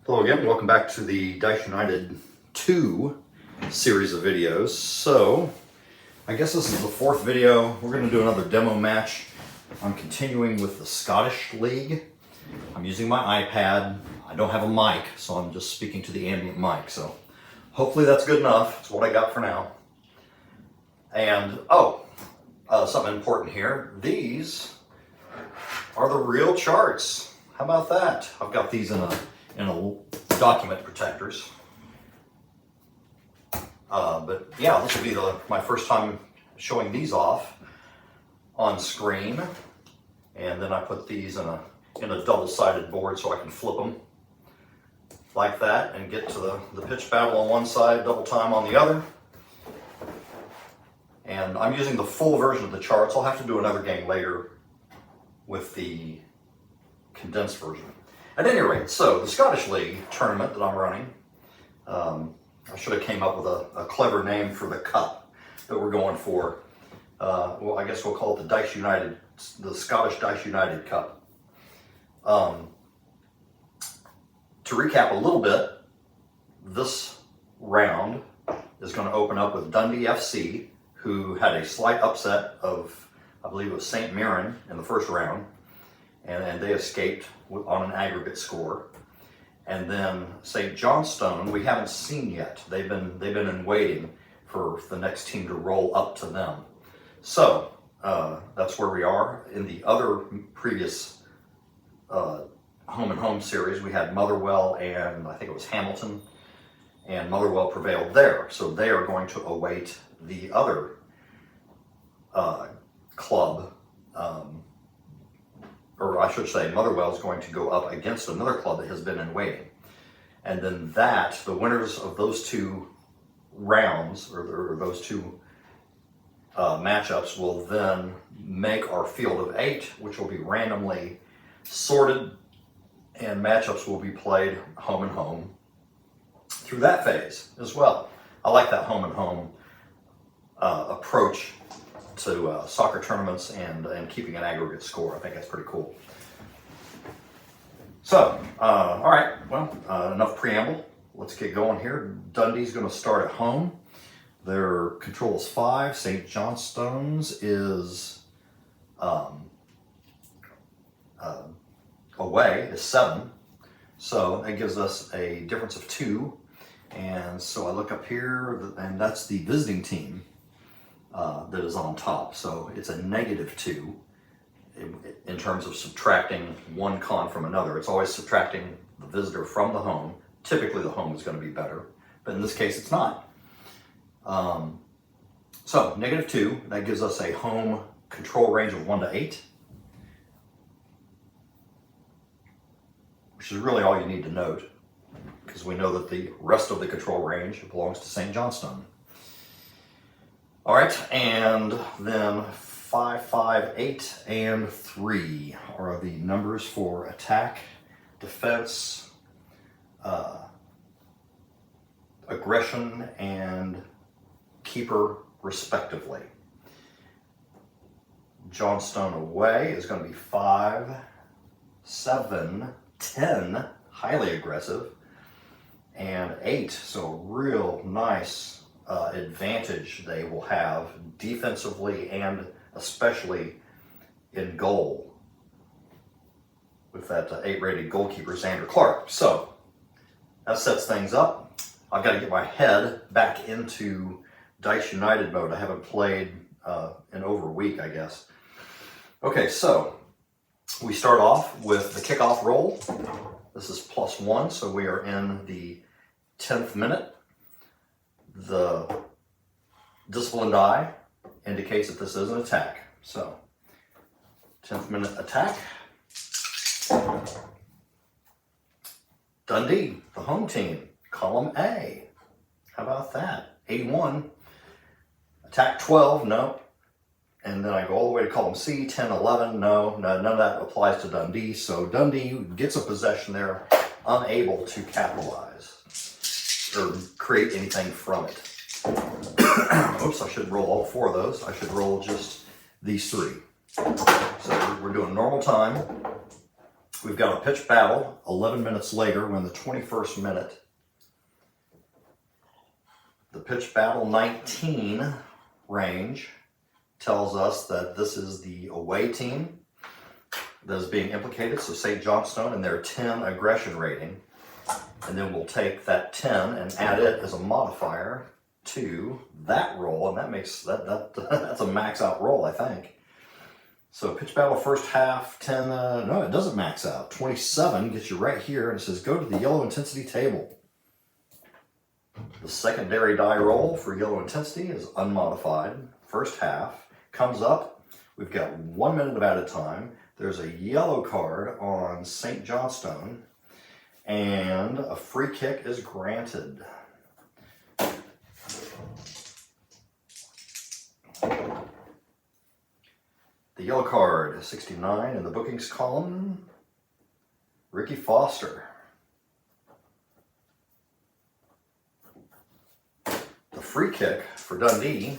Hello again, welcome back to the Dice United 2 series of videos. So, I guess this is the fourth video. We're going to do another demo match. I'm continuing with the Scottish League. I'm using my iPad. I don't have a mic, so I'm just speaking to the ambient mic. So, hopefully that's good enough. It's what I got for now. And, something important here. These are the real charts. How about that? I've got these in a document protectors. But yeah, this will be my first time showing these off on screen. And then I put these in a double-sided board so I can flip them like that and get to the pitch battle on one side, double time on the other. And I'm using the full version of the charts. I'll have to do another game later with the condensed version. At any rate, so the Scottish League tournament that I'm running, I should have came up with a clever name for the cup that we're going for. Well, I guess we'll call it the Scottish Dice United Cup. To recap a little bit, this round is going to open up with Dundee FC, who had a slight upset of, I believe it was St. Mirren in the first round, and they escaped on an aggregate score. And then St. Johnstone, we haven't seen yet. They've been in waiting for the next team to roll up to them. So that's where we are. In the other previous home and home series, we had Motherwell and I think it was Hamilton, and Motherwell prevailed there. So they are going to await the other club, or I should say Motherwell is going to go up against another club that has been in waiting. And then the winners of those two rounds, or those two matchups, will then make our field of 8, which will be randomly sorted, and matchups will be played home and home through that phase as well. I like that home and home approach to soccer tournaments and keeping an aggregate score. I think that's pretty cool. So, all right, well, enough preamble. Let's get going here. Dundee's going to start at home. Their control is 5. St. Johnstone's is away is 7. So that gives us a difference of 2. And so I look up here, and that's the visiting team that is on top. So it's a -2 in terms of subtracting one con from another. It's always subtracting the visitor from the home. Typically the home is going to be better, but in this case it's not. So -2, that gives us a home control range of 1 to 8, which is really all you need to note, because we know that the rest of the control range belongs to St. Johnstone. All right, and then 5, 5, 8, and 3 are the numbers for attack, defense, aggression, and keeper, respectively. Johnstone away is going to be 5, 7, 10, highly aggressive, and 8, so a real nice advantage they will have defensively and especially in goal with that 8-rated goalkeeper, Xander Clark. So that sets things up. I've got to get my head back into Dice United mode. I haven't played in over a week, I guess. Okay, so we start off with the kickoff roll. This is +1, so we are in the 10th minute. The disciplined eye indicates that this is an attack. So, 10th minute attack. Dundee, the home team, column A. How about that? 81. Attack 12, no. And then I go all the way to column C, 10, 11, no. None of that applies to Dundee. So Dundee gets a possession there, unable to capitalize or create anything from it. Oops, I should roll all 4 of those. I should roll just these 3. So we're doing normal time. We've got a pitch battle 11 minutes later. We're in the 21st minute. The pitch battle 19 range tells us that this is the away team that is being implicated, so St. Johnstone and their 10 aggression rating. And then we'll take that 10 and add it as a modifier to that roll, and that makes that's a max out roll, I think. So pitch battle first half, 10, no, it doesn't max out. 27 gets you right here, and it says go to the yellow intensity table. The secondary die roll for yellow intensity is unmodified. First half comes up. We've got 1 minute of added time. There's a yellow card on St. Johnstone, and a free kick is granted. The yellow card, 69 in the bookings column, Ricky Foster. The free kick for Dundee,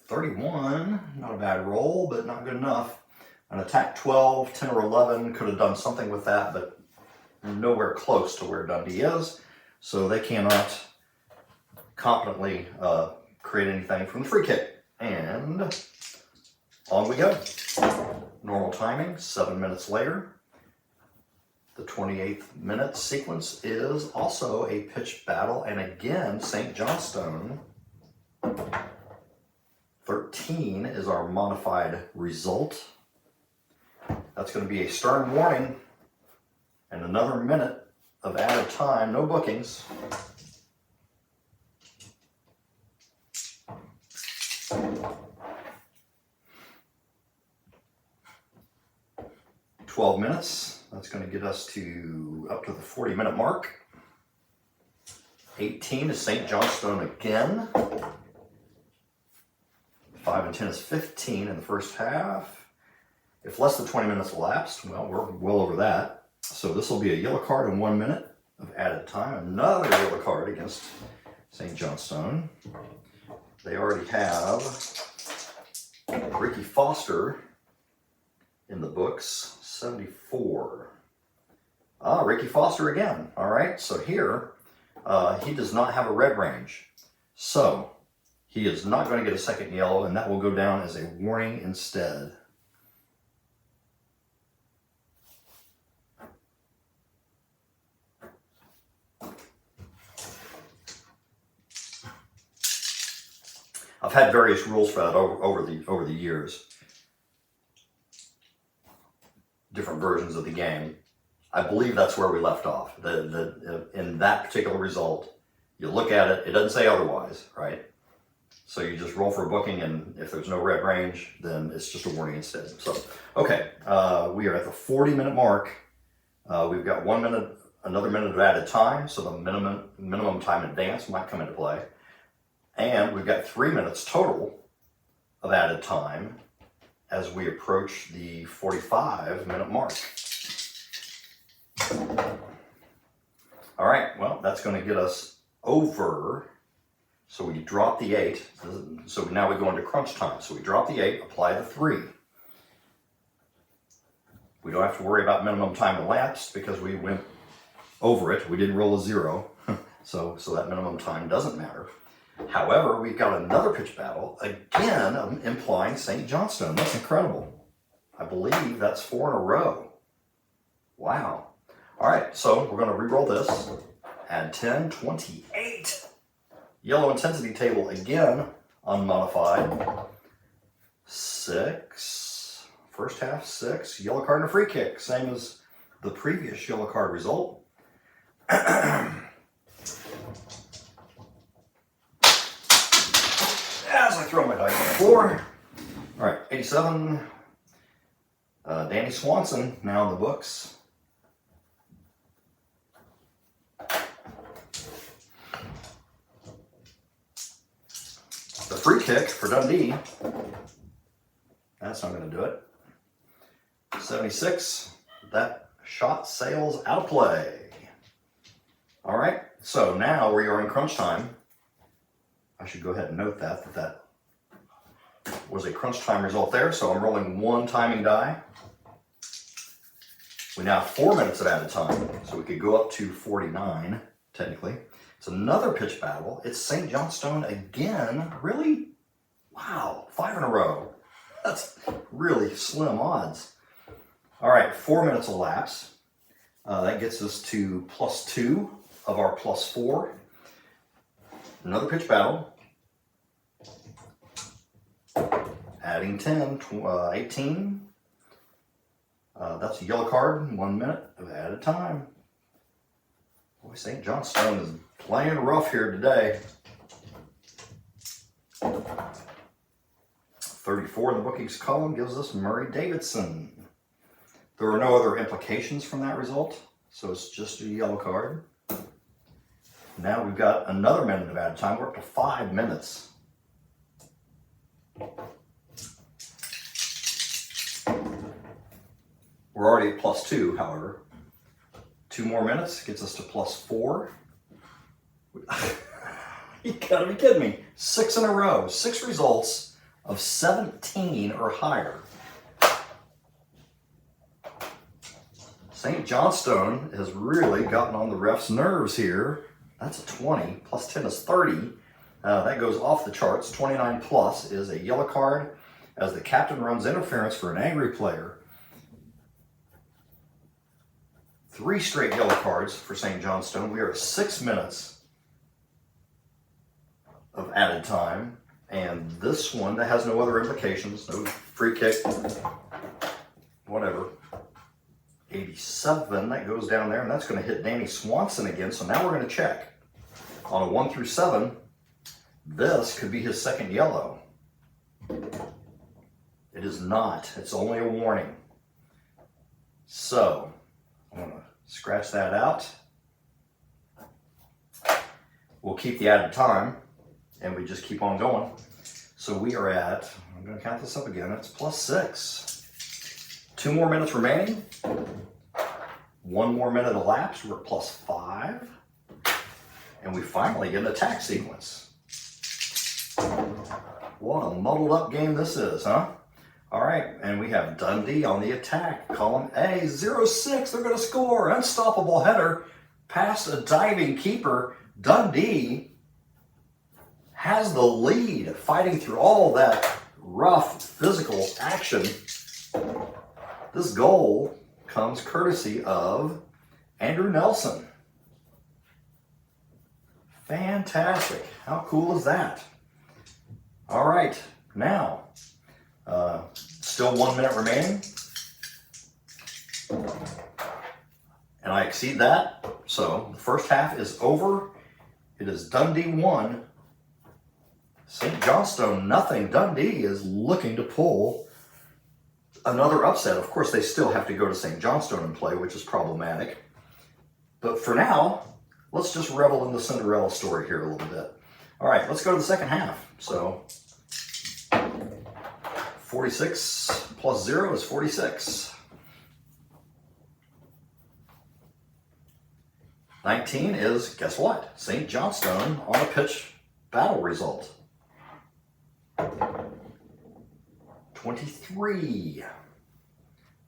31, not a bad roll, but not good enough. An attack 12, 10 or 11 could have done something with that, but nowhere close to where Dundee is, so they cannot competently create anything from the free kick. And on we go. Normal timing, 7 minutes later. The 28th minute sequence is also a pitch battle, and again, St. Johnstone. 13 is our modified result. That's going to be a stern warning and another minute of added time, no bookings. $12 minutes. That's going to get us to up to the 40-minute mark. 18 is St. Johnstone again. 5 and 10 is 15 in the first half. If less than 20 minutes elapsed, well, we're well over that. So this will be a yellow card in 1 minute of added time. Another yellow card against St. Johnstone. They already have Ricky Foster in the books, 74. Ricky Foster again. All right, so here he does not have a red range. So he is not going to get a second yellow, and that will go down as a warning instead. I've had various rules for that over the years. Different versions of the game. I believe that's where we left off. In that particular result, you look at it, it doesn't say otherwise, right? So you just roll for a booking, and if there's no red range, then it's just a warning instead. So, okay, we are at the 40-minute mark. We've got 1 minute, another minute of added time, so the minimum time advance might come into play. And we've got 3 minutes total of added time as we approach the 45-minute mark. All right, well, that's going to get us over. So we drop the 8. So now we go into crunch time. So we drop the 8, apply the 3. We don't have to worry about minimum time elapsed because we went over it. We didn't roll a 0. so that minimum time doesn't matter. However, we've got another pitch battle, again implying St. Johnstone. That's incredible. I believe that's 4 in a row. Wow. All right, so we're going to re-roll this. Add 10, 28. Yellow intensity table again, unmodified. 6. First half, 6. Yellow card and a free kick, same as the previous yellow card result. As I throw my dice on the floor. All right, 87. Danny Swanson now in the books. The free kick for Dundee. That's not going to do it. 76. That shot sails out of play. All right, so now we are in crunch time. I should go ahead and note that was a crunch time result there. So I'm rolling 1 timing die. We now have 4 minutes of added time, so we could go up to 49, technically. It's another pitch battle. It's St. Johnstone again. Really? Wow, 5 in a row. That's really slim odds. All right, 4 minutes elapse. That gets us to +2 of our +4. Another pitch battle. Adding 10, 18. That's a yellow card, 1 minute of added time. Boy, St. Johnstone is playing rough here today. 34 in the bookings column gives us Murray Davidson. There are no other implications from that result, so it's just a yellow card. Now we've got another minute of added time. We're up to 5 minutes. We're already at +2, however. 2 more minutes gets us to +4. You gotta be kidding me. 6 in a row, 6 results of 17 or higher. St. Johnstone has really gotten on the ref's nerves here. That's a 20, +10 is 30. That goes off the charts. 29 plus is a yellow card as the captain runs interference for an angry player. 3 straight yellow cards for St. Johnstone. We are at 6 minutes of added time. And this one, that has no other implications, no free kick, whatever. 87, that goes down there, and that's going to hit Danny Swanson again. So now we're going to check. On a 1 through 7, this could be his second yellow. It is not. It's only a warning. So, I'm going to scratch that out. We'll keep the added time, and we just keep on going. So we are at, I'm going to count this up again, it's +6. 2 more minutes remaining. 1 more minute elapsed, we're at +5. And we finally get an attack sequence. What a muddled up game this is, huh? All right, and we have Dundee on the attack. Column A, 0-6, they're going to score. Unstoppable header past a diving keeper. Dundee has the lead, fighting through all that rough physical action. This goal comes courtesy of Andrew Nelson. Fantastic. How cool is that? All right, now, still 1 minute remaining. And I exceed that. So the first half is over. It is Dundee 1, St. Johnstone nothing. Dundee is looking to pull another upset. Of course, they still have to go to St. Johnstone and play, which is problematic. But for now, let's just revel in the Cinderella story here a little bit. All right, let's go to the second half. So 46 plus 0 is 46. 19 is, guess what? St. Johnstone on a pitch battle result. 23.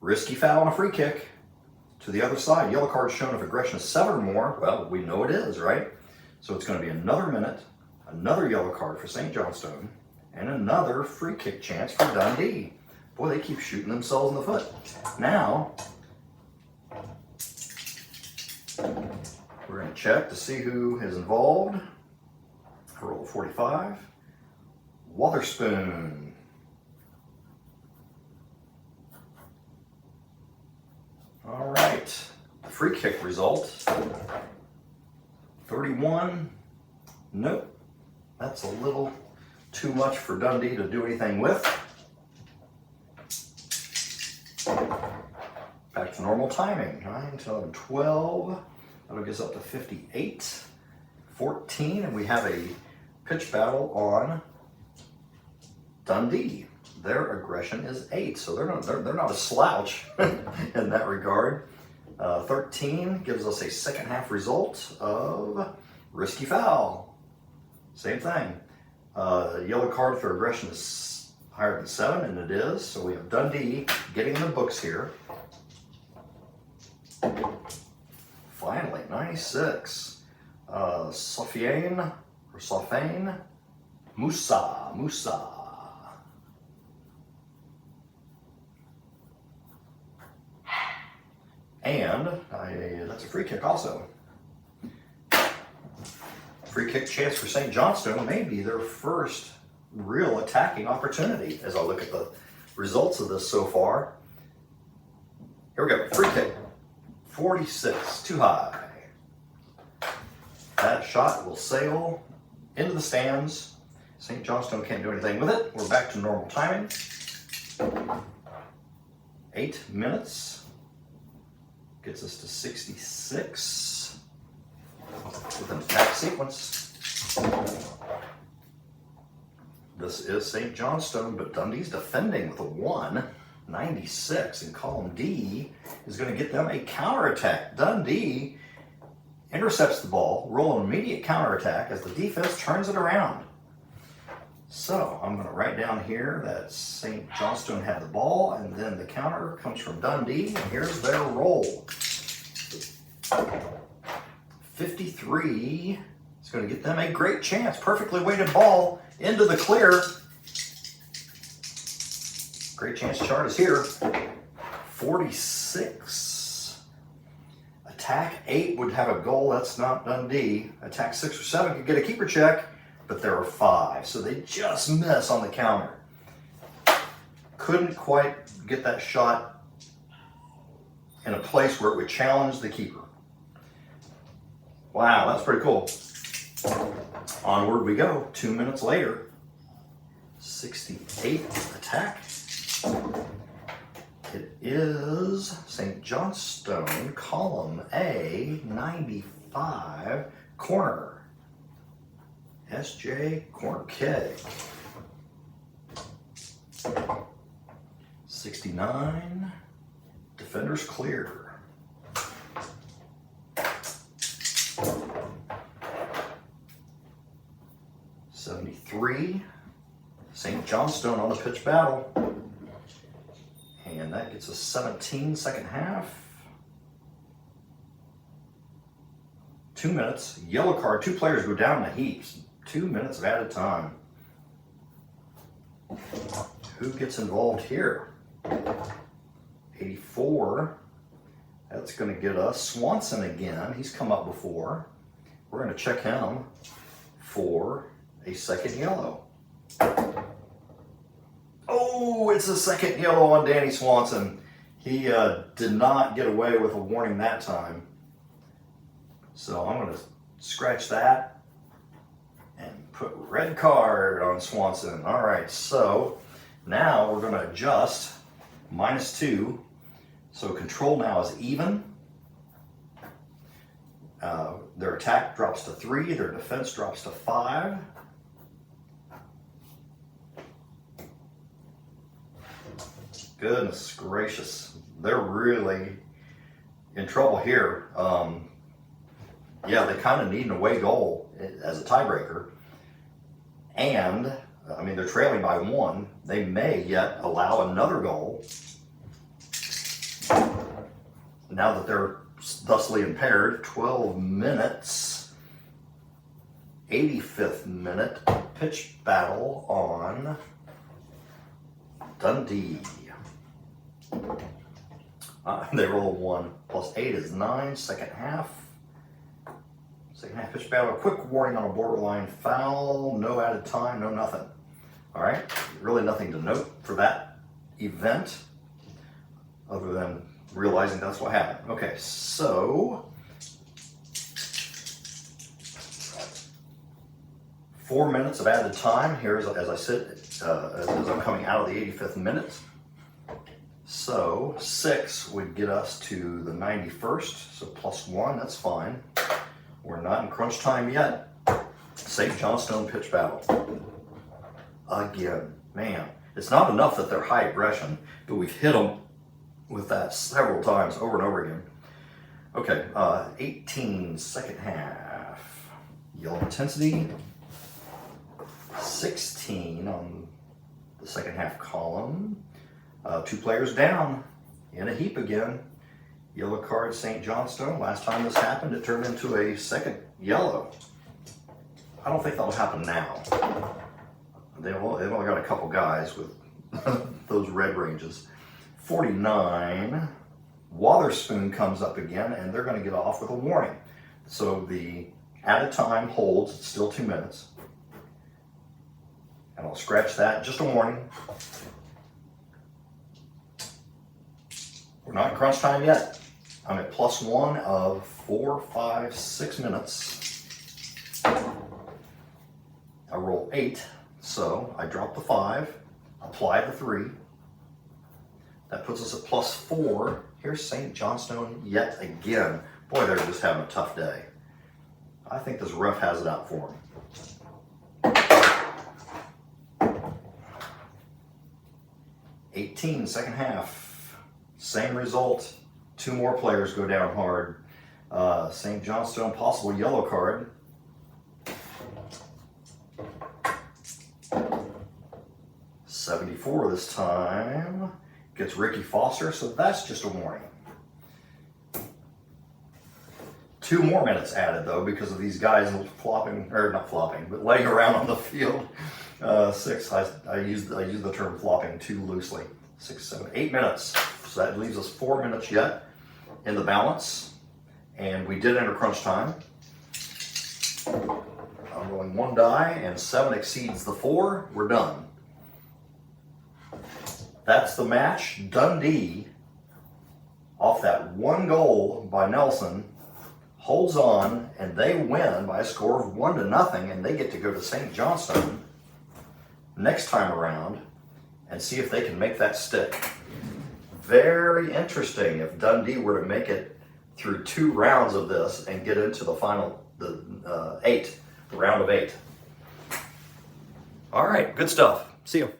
Risky foul and a free kick to the other side. Yellow card shown if aggression is 7 or more. Well, we know it is, right? So it's going to be another minute, another yellow card for St. Johnstone, and another free kick chance for Dundee. Boy, they keep shooting themselves in the foot. Now, we're going to check to see who is involved. I roll 45. Wotherspoon. All right, the free kick result, 31. Nope, that's a little too much for Dundee to do anything with. Back to normal timing, 9, 10, 11, 12. That'll get us up to 58. 14, and we have a pitch battle on Dundee. Their aggression is 8, so they're not a slouch in that regard. 13 gives us a second half result of risky foul. Same thing. Yellow card for aggression is higher than 7, and it is. So we have Dundee getting in the books here. Finally, 96. Sofiane Musa. And that's a free kick also. Free kick chance for St. Johnstone, maybe their first real attacking opportunity as I look at the results of this so far. Here we go, free kick. 46, too high. That shot will sail into the stands. St. Johnstone can't do anything with it. We're back to normal timing. 8 minutes. Gets us to 66 with an attack sequence. This is St. Johnstone, but Dundee's defending with a 1. 96, and column D is going to get them a counterattack. Dundee intercepts the ball, roll an immediate counterattack as the defense turns it around. So I'm going to write down here that St. Johnstone had the ball, and then the counter comes from Dundee, and here's their roll. 53 is going to get them a great chance. Perfectly weighted ball into the clear. Great chance chart is here. 46. Attack 8 would have a goal. That's not Dundee. Attack 6 or 7 could get a keeper check, but there are 5. So they just miss on the counter. Couldn't quite get that shot in a place where it would challenge the keeper. Wow, that's pretty cool. Onward we go. 2 minutes later. 68 attack. It is St. Johnstone, column A, 95, corner. SJ, corner kick. 69, defenders clear. 73, St. Johnstone on the pitch battle. And that gets us 17 second half. 2 minutes, yellow card, 2 players go down in the heaps. 2 minutes of added time. Who gets involved here? 84, that's gonna get us Swanson again. He's come up before. We're gonna check him for a second yellow. Oh, it's a second yellow on Danny Swanson. He did not get away with a warning that time. So I'm going to scratch that and put red card on Swanson. All right, so now we're going to adjust -2. So control now is even. Their attack drops to 3. Their defense drops to 5. Goodness gracious, they're really in trouble here. Yeah, they kind of need an away goal as a tiebreaker. And, I mean, they're trailing by 1. They may yet allow another goal now that they're thusly impaired. 12 minutes, 85th minute, pitch battle on Dundee. They roll 1 plus 8 is 9. Second half. Second half pitch battle. Quick warning on a borderline foul. No added time. No nothing. All right. Really nothing to note for that event other than realizing that's what happened. Okay. So 4 minutes of added time. Here's as I said as I'm coming out of the 85th minute. So 6 would get us to the 91st, so +1, that's fine. We're not in crunch time yet. St. Johnstone pitch battle. Again, man, it's not enough that they're high aggression, but we've hit them with that several times over and over again. Okay, 18, second half. Yellow intensity. 16 on the second half column. 2 players down in a heap again. Yellow card, St. Johnstone. Last time this happened, it turned into a second yellow. I don't think that'll happen now. They've only got a couple guys with those red ranges. 49, Wotherspoon comes up again, and they're going to get off with a warning. So the added time holds, it's still 2 minutes. And I'll scratch that, just a warning. We're not in crunch time yet. I'm at +1 of 4, 5, 6 minutes. I roll 8, so I drop the 5, apply the 3. That puts us at +4. Here's St. Johnstone yet again. Boy, they're just having a tough day. I think this ref has it out for them. 18, second half. Same result. 2 more players go down hard. St. Johnstone, possible yellow card. '74 this time. Gets Ricky Foster, so that's just a warning. 2 more minutes added though because of these guys flopping, or not flopping, but laying around on the field. 6, I use the term flopping too loosely. 6, 7, 8 minutes. So that leaves us 4 minutes yet in the balance. And we did enter crunch time. I'm rolling 1 die and 7 exceeds the 4. We're done. That's the match. Dundee, off that 1 goal by Nelson, holds on, and they win by a score of 1-0, and they get to go to St. Johnstone next time around and see if they can make that stick. Very interesting if Dundee were to make it through 2 rounds of this and get into the final, the round of 8. All right, good stuff. See you.